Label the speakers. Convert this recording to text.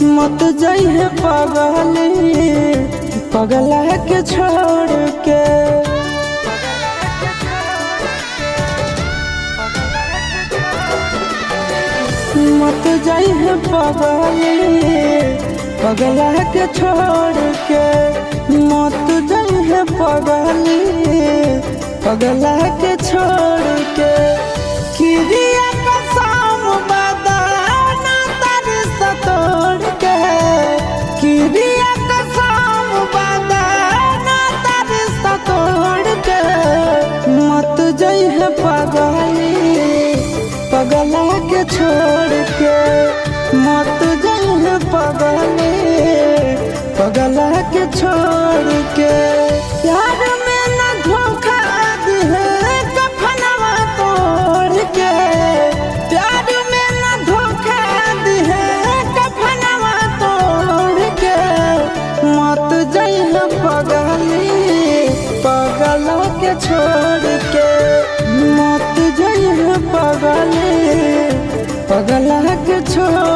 Speaker 1: मत जाइए पगली पगला के छोड़ के। मत जाइए पगली पगला के छोड़ के। मत जाइए पगली पगला के छोड़ के। किरिया कसम बदाना तारी सतोड़ के। किरिया कसम बदाना तारी सतोड़ के। मत जाइए पगली पगला के छोड़ के। मत जाइए पगली पगला के छोड़ के। प्यार में न धोखा दिहे कफनवा तोड़ के। प्यार में न धोखा दिहे कफनवा तोड़ के। मत जाइए पगली पगला के छोड़ के। मत जाइए पगली पगला के छोड़